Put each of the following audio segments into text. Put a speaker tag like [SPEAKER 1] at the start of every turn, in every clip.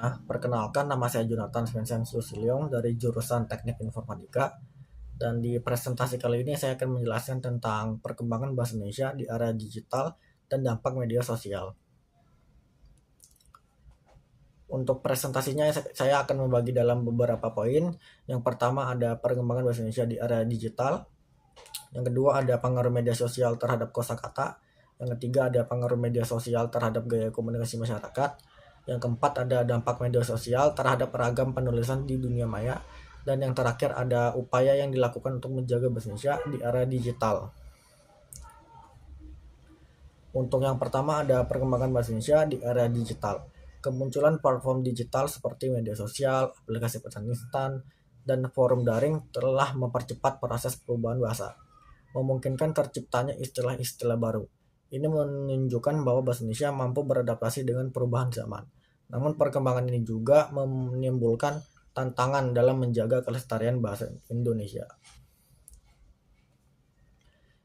[SPEAKER 1] Perkenalkan, nama saya Jonathan Vincent Susiliong dari jurusan Teknik Informatika. Dan di presentasi kali ini saya akan menjelaskan tentang perkembangan bahasa Indonesia di era digital dan dampak media sosial. Untuk presentasinya saya akan membagi dalam beberapa poin. Yang pertama ada perkembangan bahasa Indonesia di era digital. Yang kedua ada pengaruh media sosial terhadap kosakata. Yang ketiga ada pengaruh media sosial terhadap gaya komunikasi masyarakat. Yang keempat ada dampak media sosial terhadap ragam penulisan di dunia maya. Dan yang terakhir ada upaya yang dilakukan untuk menjaga bahasa Indonesia di era digital. Untuk yang pertama ada perkembangan bahasa Indonesia di era digital. Kemunculan platform digital seperti media sosial, aplikasi pesan instan, dan forum daring telah mempercepat proses perubahan bahasa, memungkinkan terciptanya istilah-istilah baru. Ini menunjukkan bahwa bahasa Indonesia mampu beradaptasi dengan perubahan zaman. Namun perkembangan ini juga menimbulkan tantangan dalam menjaga kelestarian bahasa Indonesia.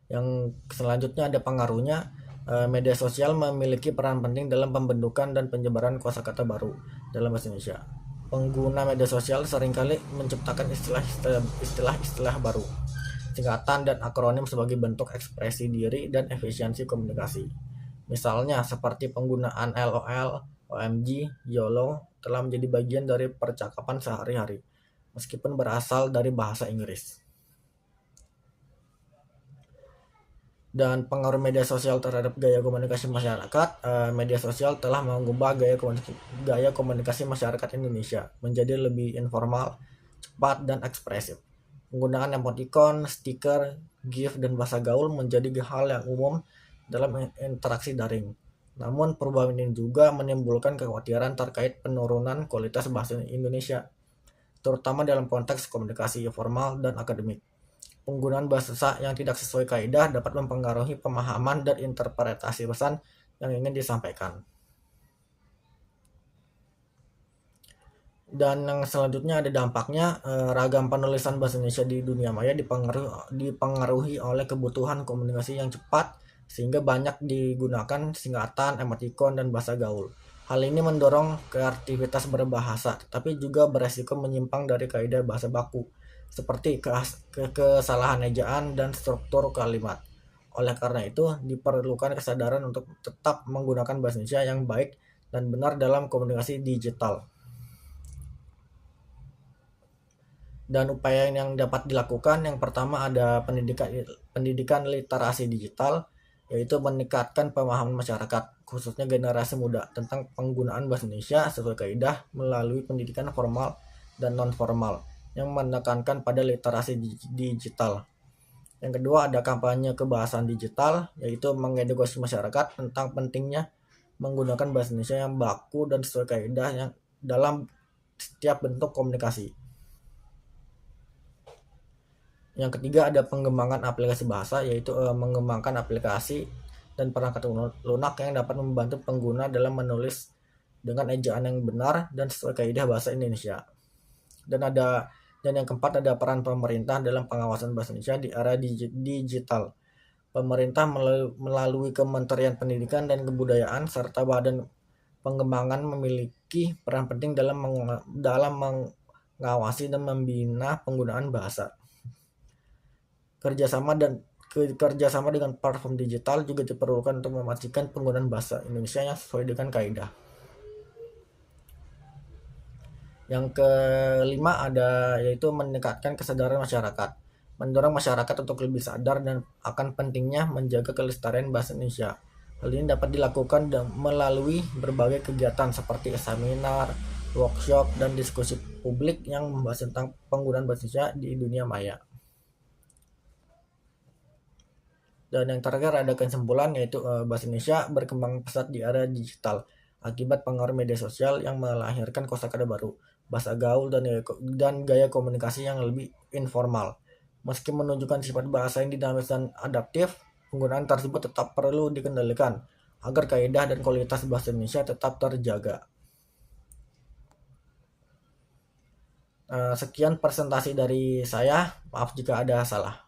[SPEAKER 1] Yang selanjutnya ada pengaruhnya. Media sosial memiliki peran penting dalam pembentukan dan penyebaran kosakata baru dalam bahasa Indonesia. Pengguna media sosial seringkali menciptakan istilah-istilah baru, singkatan dan akronim sebagai bentuk ekspresi diri dan efisiensi komunikasi. Misalnya seperti penggunaan LOL, OMG, YOLO telah menjadi bagian dari percakapan sehari-hari, meskipun berasal dari bahasa Inggris. Dan pengaruh media sosial terhadap gaya komunikasi masyarakat. Media sosial telah mengubah gaya komunikasi masyarakat Indonesia menjadi lebih informal, cepat, dan ekspresif. Penggunaan emoticon, stiker, GIF, dan bahasa gaul menjadi hal yang umum dalam interaksi daring. Namun perubahan ini juga menimbulkan kekhawatiran terkait penurunan kualitas bahasa Indonesia, terutama dalam konteks komunikasi formal dan akademik. Penggunaan bahasa yang tidak sesuai kaidah dapat mempengaruhi pemahaman dan interpretasi pesan yang ingin disampaikan. Dan yang selanjutnya ada dampaknya. Ragam penulisan bahasa Indonesia di dunia maya dipengaruhi oleh kebutuhan komunikasi yang cepat, sehingga banyak digunakan singkatan, emoticon, dan bahasa gaul. Hal ini mendorong kreativitas berbahasa, tetapi juga beresiko menyimpang dari kaidah bahasa baku, seperti kesalahan ejaan dan struktur kalimat. Oleh karena itu, diperlukan kesadaran untuk tetap menggunakan bahasa Indonesia yang baik dan benar dalam komunikasi digital. Dan upaya yang dapat dilakukan, yang pertama ada pendidikan literasi digital, yaitu meningkatkan pemahaman masyarakat, khususnya generasi muda, tentang penggunaan bahasa Indonesia sesuai kaidah melalui pendidikan formal dan non-formal yang menekankan pada literasi digital. Yang kedua ada kampanye kebahasaan digital, yaitu mengedukasi masyarakat tentang pentingnya menggunakan bahasa Indonesia yang baku dan sesuai kaidah yang dalam setiap bentuk komunikasi. Yang ketiga ada pengembangan aplikasi bahasa, yaitu mengembangkan aplikasi dan perangkat lunak yang dapat membantu pengguna dalam menulis dengan ejaan yang benar dan sesuai kaidah bahasa Indonesia. Dan yang keempat ada peran pemerintah dalam pengawasan bahasa Indonesia di era digital. Pemerintah melalui Kementerian Pendidikan dan Kebudayaan serta Badan Pengembangan memiliki peran penting dalam mengawasi dan membina penggunaan bahasa. Kerjasama dengan platform digital juga diperlukan untuk memastikan penggunaan bahasa Indonesia yang sesuai dengan kaidah. Yang kelima yaitu meningkatkan kesadaran masyarakat, mendorong masyarakat untuk lebih sadar dan akan pentingnya menjaga kelestarian bahasa Indonesia. Hal ini dapat dilakukan melalui berbagai kegiatan seperti seminar, workshop, dan diskusi publik yang membahas tentang penggunaan bahasa Indonesia di dunia maya. Dan yang terakhir ada kesimpulan, yaitu bahasa Indonesia berkembang pesat di era digital akibat pengaruh media sosial yang melahirkan kosakata baru, bahasa gaul, dan gaya komunikasi yang lebih informal. Meski menunjukkan sifat bahasa yang dinamis dan adaptif, penggunaan tersebut tetap perlu dikendalikan agar kaidah dan kualitas bahasa Indonesia tetap terjaga. Sekian presentasi dari saya, maaf jika ada salah.